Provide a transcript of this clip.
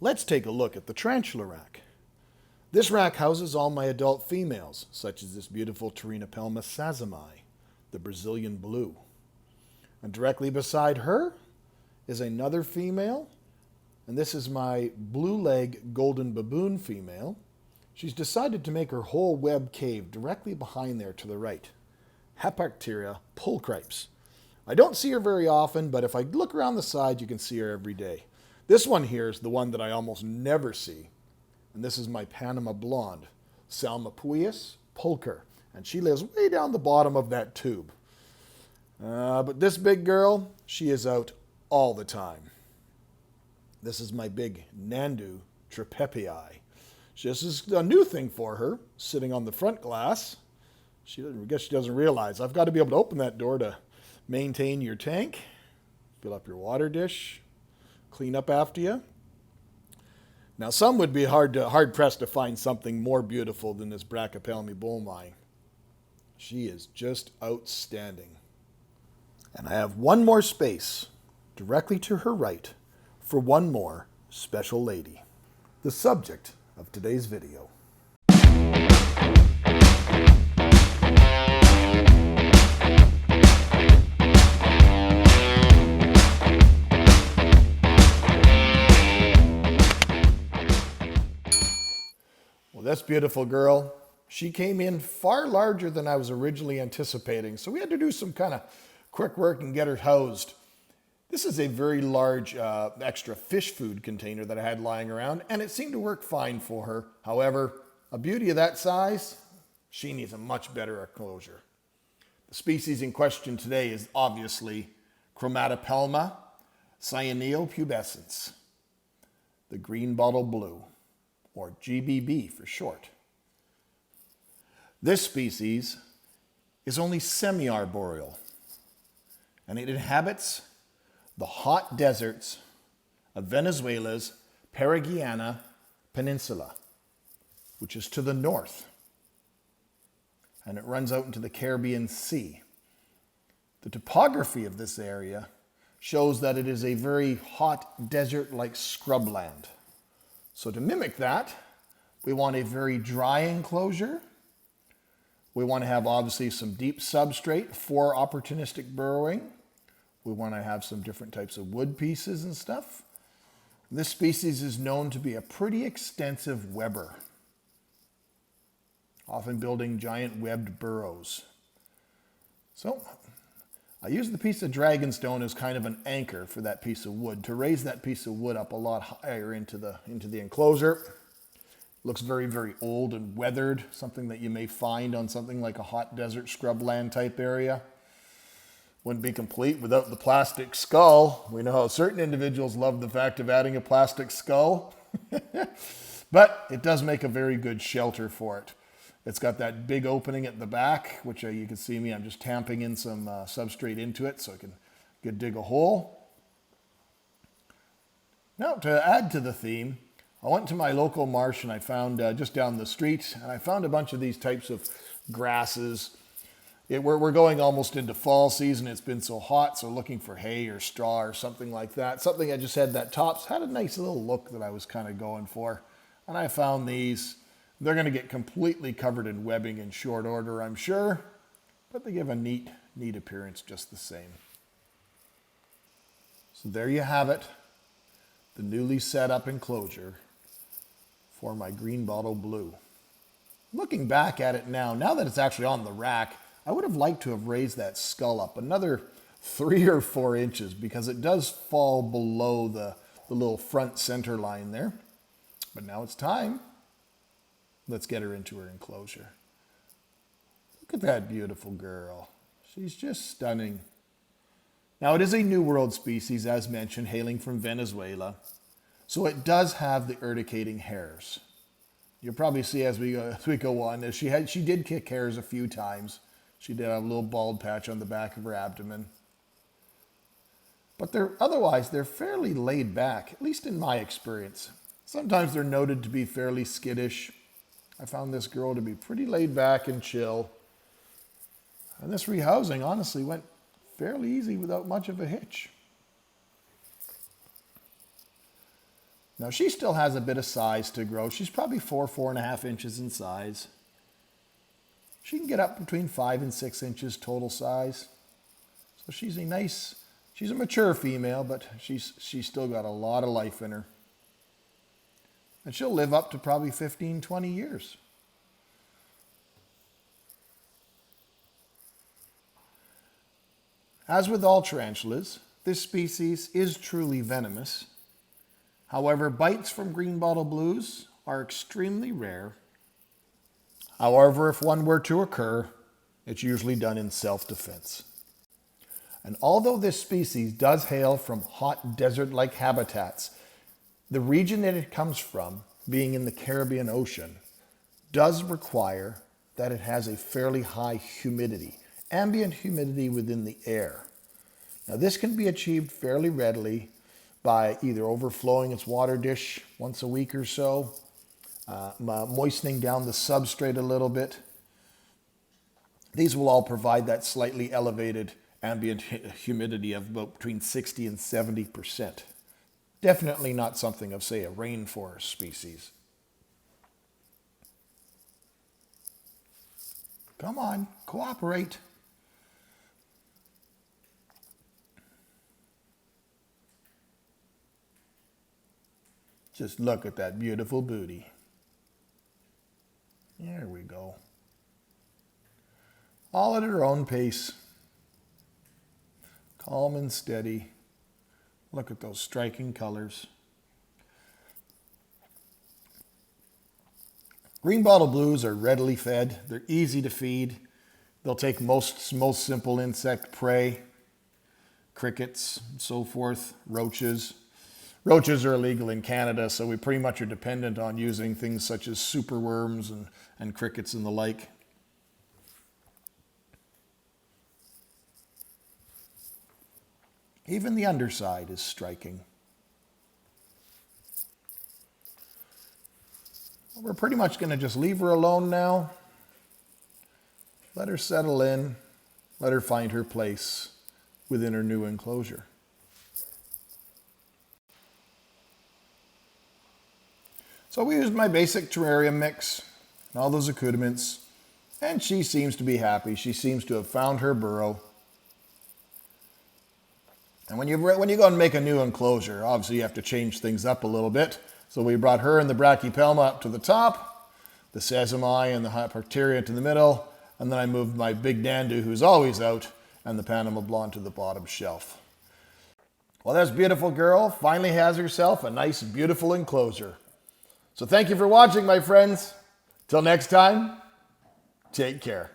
Let's take a look at the tarantula rack. This rack houses all my adult females, such as this beautiful Chromatopelma sazami, the Brazilian blue. And directly beside her is another female, and this is my blue leg golden baboon female. She's decided to make her whole web cave directly behind there to the right. Hepacteria pulchripes. I don't see her very often, but if I look around the side, you can see her every day. This one here is the one that I almost never see, and this is my Panama blonde, Salmapuius pulcher, and she lives way down the bottom of that tube. But this big girl, she is out all the time. This is my big Nandu tripepii. This is a new thing for her, sitting on the front glass. I guess she doesn't realize I've got to be able to open that door to maintain your tank, fill up your water dish, clean up after you. Now, some would be hard-pressed to find something more beautiful than this Brachypelma bomai. She is just outstanding. And I have one more space directly to her right for one more special lady. The subject of today's video. This beautiful girl, she came in far larger than I was originally anticipating, so we had to do some kind of quick work and get her housed. This is a very large extra fish food container that I had lying around, and it seemed to work fine for her. However, a beauty of that size, she needs a much better enclosure. The species in question today is obviously Chromatopelma cyaneopusbescens, the Green Bottle Blue, or GBB for short. This species is only semi-arboreal, and it inhabits the hot deserts of Venezuela's Paraguana Peninsula, which is to the north, and it runs out into the Carribean Sea. The topography of this area shows that it is a very hot desert-like scrubland. So to mimic that, we want a very dry enclosure. We want to have obviously some deep substrate for opportunistic burrowing. We want to have some different types of wood pieces and stuff. This species is known to be a pretty extensive webber, often building giant webbed burrows. So I use the piece of dragonstone as kind of an anchor for that piece of wood to raise that piece of wood up a lot higher into the enclosure. Looks very, very old and weathered, something that you may find on something like a hot desert scrubland type area. Wouldn't be complete without the plastic skull. We know how certain individuals love the fact of adding a plastic skull, but it does make a very good shelter for it. It's got that big opening at the back, which you can see me, I'm just tamping in some substrate into it so I can dig a hole. Now, to add to the theme, I went to my local marsh and I found, just down the street, and I found a bunch of these types of grasses. We're going almost into fall season. It's been so hot, so looking for hay or straw or something like that. Something I just had that tops, had a nice little look that I was kind of going for. And I found these. They're going to get completely covered in webbing in short order, I'm sure, but they give a neat appearance just the same. So there you have it, the newly set up enclosure for my Green Bottle Blue. Looking back at it now that it's actually on the rack, I would have liked to have raised that skull up another 3 or 4 inches because it does fall below the little front center line there. But now it's time. Let's get her into her enclosure. Look at that beautiful girl. She's just stunning. Now, it is a New World species, as mentioned, hailing from Venezuela. So it does have the urticating hairs. You'll probably see as we go on. She did kick hairs a few times. She did have a little bald patch on the back of her abdomen. But otherwise, they're fairly laid back, at least in my experience. Sometimes they're noted to be fairly skittish. I found this girl to be pretty laid back and chill. And this rehousing honestly went fairly easy without much of a hitch. Now she still has a bit of size to grow. She's probably 4.5 inches in size. She can get up between 5 and 6 inches total size. So she's a mature female, but she's still got a lot of life in her. And she'll live up to probably 15, 20 years. As with all tarantulas, this species is truly venomous. However, bites from green bottle blues are extremely rare. However, if one were to occur, it's usually done in self-defense. And although this species does hail from hot desert-like habitats, the region that it comes from, being in the Caribbean Ocean, does require that it has a fairly high humidity, ambient humidity within the air. Now this can be achieved fairly readily by either overflowing its water dish once a week or so, moistening down the substrate a little bit. These will all provide that slightly elevated ambient humidity of about between 60 and 70%. Definitely not something of, say, a rainforest species. Come on, cooperate. Just look at that beautiful booty. There we go. All at her own pace. Calm and steady. Look at those striking colors. Green bottle blues are readily fed. They're easy to feed. They'll take most simple insect prey, crickets, and so forth, roaches. Roaches are illegal in Canada, so we pretty much are dependent on using things such as superworms and crickets and the like. Even the underside is striking. We're pretty much going to just leave her alone now. Let her settle in. Let her find her place within her new enclosure. So we used my basic terrarium mix and all those accoutrements, and she seems to be happy. She seems to have found her burrow. And when you go and make a new enclosure, obviously you have to change things up a little bit. So we brought her and the Brachypelma up to the top, the Sesami and the Hyperteria to the middle, and then I moved my big Dandu, who's always out, and the Panama Blonde to the bottom shelf. Well, this beautiful girl finally has herself a nice, beautiful enclosure. So thank you for watching, my friends. Till next time, take care.